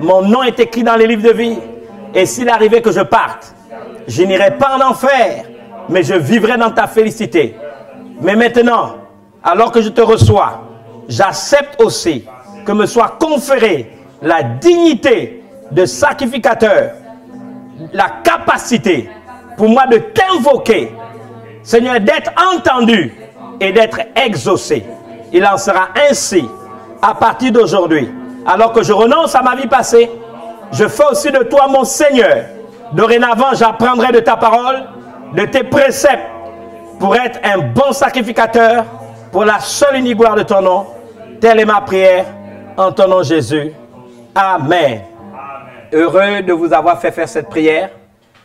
Mon nom est écrit dans les livres de vie. Et s'il arrivait que je parte, je n'irai pas en enfer, mais je vivrai dans ta félicité. Mais maintenant, alors que je te reçois, j'accepte aussi que me soit conférée la dignité de sacrificateur, la capacité pour moi de t'invoquer, Seigneur, d'être entendu et d'être exaucé. Il en sera ainsi à partir d'aujourd'hui. Alors que je renonce à ma vie passée, je fais aussi de toi mon Seigneur. Dorénavant, j'apprendrai de ta parole, de tes préceptes, pour être un bon sacrificateur, pour la seule unique gloire de ton nom. Telle est ma prière, en ton nom Jésus. Amen. Heureux de vous avoir fait faire cette prière.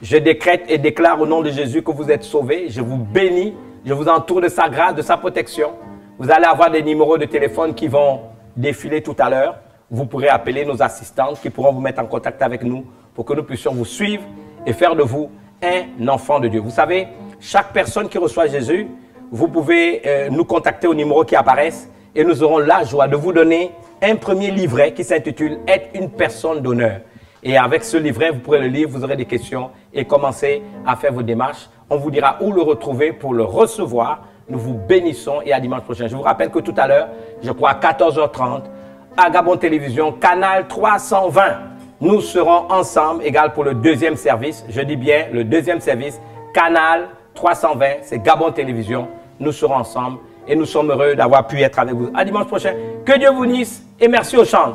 Je décrète et déclare au nom de Jésus que vous êtes sauvés. Je vous bénis, je vous entoure de sa grâce, de sa protection. Vous allez avoir des numéros de téléphone qui vont défiler tout à l'heure. Vous pourrez appeler nos assistantes qui pourront vous mettre en contact avec nous pour que nous puissions vous suivre et faire de vous un enfant de Dieu. Vous savez, chaque personne qui reçoit Jésus, vous pouvez nous contacter au numéro qui apparaissent et nous aurons la joie de vous donner un premier livret qui s'intitule « Être une personne d'honneur ». Et avec ce livret, vous pourrez le lire, vous aurez des questions et commencer à faire vos démarches. On vous dira où le retrouver pour le recevoir. Nous vous bénissons et à dimanche prochain. Je vous rappelle que tout à l'heure, je crois à 14h30, à Gabon Télévision, canal 320. Nous serons ensemble, égal pour le deuxième service. Je dis bien le deuxième service, canal 320, c'est Gabon Télévision. Nous serons ensemble et nous sommes heureux d'avoir pu être avec vous. À dimanche prochain. Que Dieu vous bénisse et merci au chant.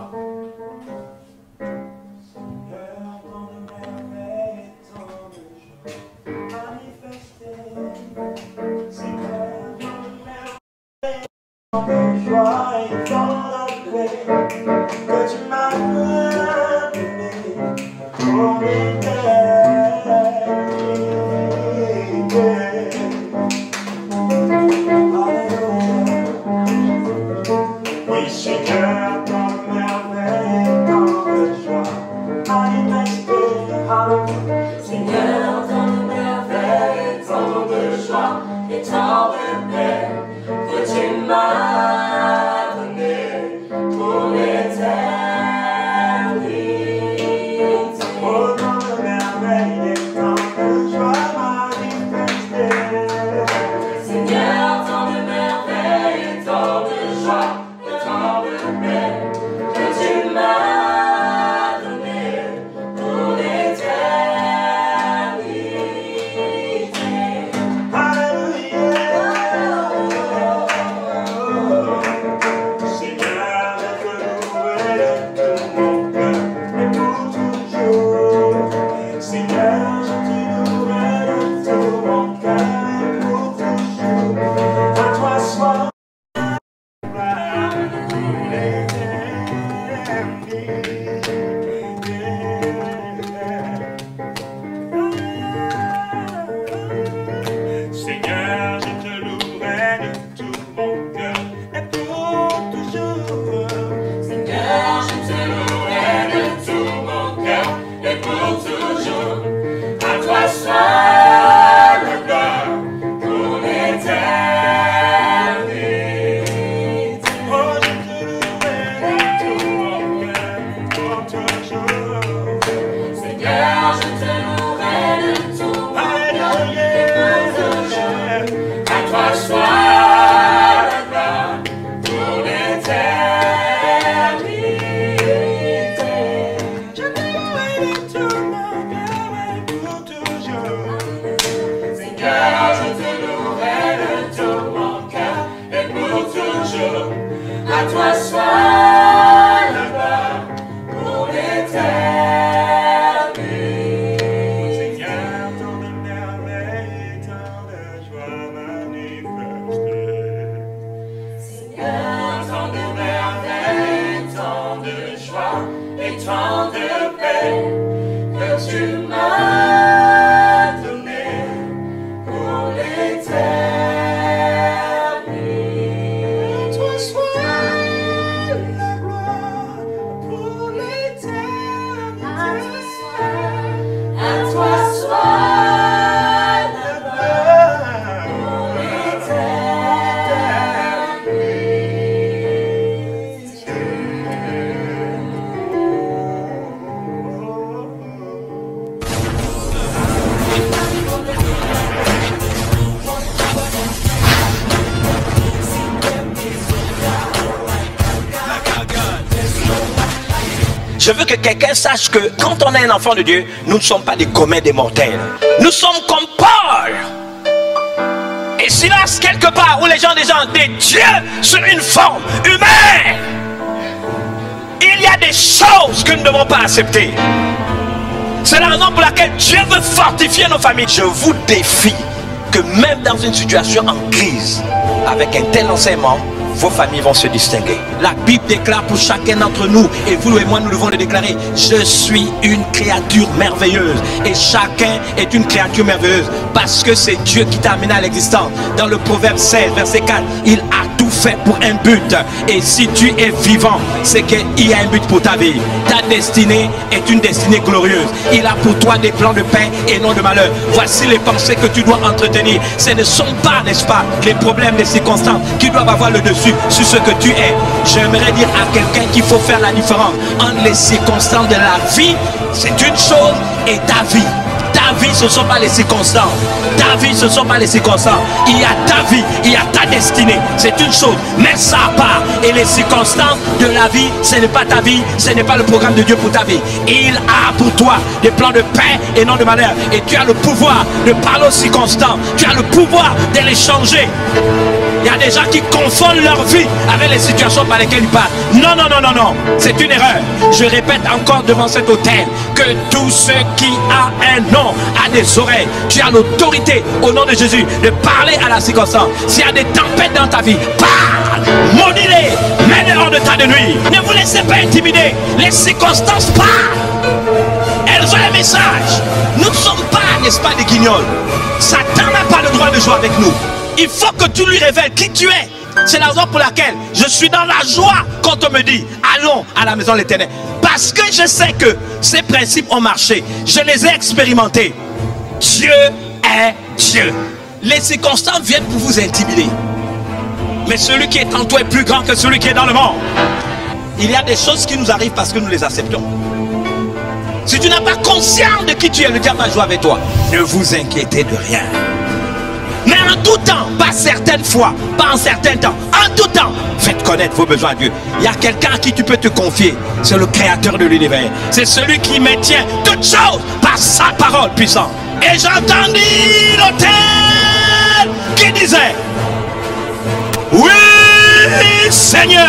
Seigneur, tant de merveilles, tant de joie et tant de paix que tu m'as donné pour l'éternité. Oh, tant de merveilles et tant de joie manifestées. Seigneur, tant de merveilles et tant de joie et tant de paix que tu m'as donné pour l'éternité. Seigneur, je te louerai de tout mon cœur et pour toujours. Seigneur, je te louerai de tout mon cœur et pour toujours. À toi soit Seigneur, je te louerai de tout mon cœur et pour toujours. Seigneur, je te louerai de tout mon cœur et pour toujours. À toi soit la gloire pour l'éternité. Oh, je te louerai de tout mon cœur et pour toujours. Seigneur, je te louerai de tout mon cœur et pour toujours. À toi soit la gloire pour l'éternité. Je te louerai de tout mon cœur et pour toujours. Seigneur, je te louerai de tout mon cœur et pour toujours. À toi soit la gloire pour l'éternité. Seigneur, tant de merveilles et tant de joie manifestées. Seigneur, tant de merveilles, tant de joie et tant de paix que tu m'as donné pour l'éternité. À toi soit Je veux que quelqu'un sache que quand on est un enfant de Dieu, nous ne sommes pas des communs des mortels. Nous sommes comme Paul. Et Silas, quelque part où les gens des dieux sur une forme humaine, il y a des choses que nous ne devons pas accepter. C'est la raison pour laquelle Dieu veut fortifier nos familles. Je vous défie que même dans une situation en crise, avec un tel enseignement, vos familles vont se distinguer. La Bible déclare pour chacun d'entre nous, et vous et moi nous devons le déclarer, je suis une créature merveilleuse. Et chacun est une créature merveilleuse parce que c'est Dieu qui t'a amené à l'existence. Dans le Proverbe 16, verset 4, il a tout fait pour un but. Et si tu es vivant, c'est qu'il y a un but pour ta vie. Ta destinée est une destinée glorieuse. Il a pour toi des plans de paix et non de malheur. Voici les pensées que tu dois entretenir. Ce ne sont pas, n'est-ce pas, les problèmes, les circonstances qui doivent avoir le dessus sur ce que tu es. J'aimerais dire à quelqu'un qu'il faut faire la différence entre les circonstances de la vie, c'est une chose, et ta vie. Ta vie, ce ne sont pas les circonstances. Ta vie, ce ne sont pas les circonstances. Il y a ta vie, il y a ta destinée. C'est une chose, mais ça à part. Et les circonstances de la vie, ce n'est pas ta vie, ce n'est pas le programme de Dieu pour ta vie. Il a pour toi des plans de paix et non de malheur. Et tu as le pouvoir de parler aux circonstances. Tu as le pouvoir de les changer. Il y a des gens qui confondent leur vie avec les situations par lesquelles ils passent. Non, non, non, non, non. C'est une erreur. Je répète encore devant cet hôtel que tout ce qui a un nom a des oreilles. Tu as l'autorité au nom de Jésus de parler à la circonstance. S'il y a des tempêtes dans ta vie, parle, maudis-les, mets-les hors de ta de nuit. Ne vous laissez pas intimider. Les circonstances parlent. Elles ont un message. Nous ne sommes pas, n'est-ce pas, des guignols. Satan n'a pas le droit de jouer avec nous. Il faut que tu lui révèles qui tu es. C'est la raison pour laquelle je suis dans la joie quand on me dit allons à la maison de l'Éternel. Parce que je sais que ces principes ont marché. Je les ai expérimentés. Dieu est Dieu. Les circonstances viennent pour vous intimider. Mais celui qui est en toi est plus grand que celui qui est dans le monde. Il y a des choses qui nous arrivent parce que nous les acceptons. Si tu n'as pas conscience de qui tu es, le diable va jouer avec toi. Ne vous inquiétez de rien. Mais en tout temps, pas certaines fois, pas en certains temps, en tout temps, faites connaître vos besoins à Dieu. Il y a quelqu'un à qui tu peux te confier. C'est le créateur de l'univers. C'est celui qui maintient toutes choses par sa parole puissante. Et j'entendis l'autel qui disait: oui, Seigneur,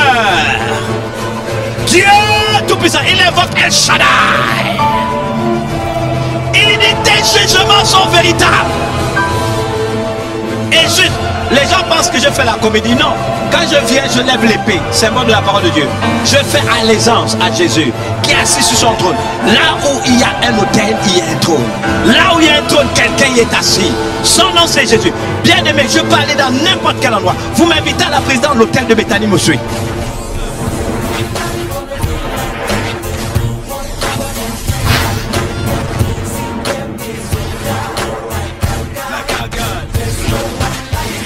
Dieu tout-puissant. Il invoque El Shaddai. Il dit: tes jugements sont véritables. Et juste, les gens pensent que je fais la comédie. Non, quand je viens, je lève l'épée, symbole de la parole de Dieu. Je fais allégeance à Jésus qui est assis sur son trône. Là où il y a un autel, il y a un trône. Là où il y a un trône, quelqu'un y est assis. Son nom, c'est Jésus. Bien aimé, je peux aller dans n'importe quel endroit. Vous m'invitez à la présidence de l'hôtel de Bethany, me suit.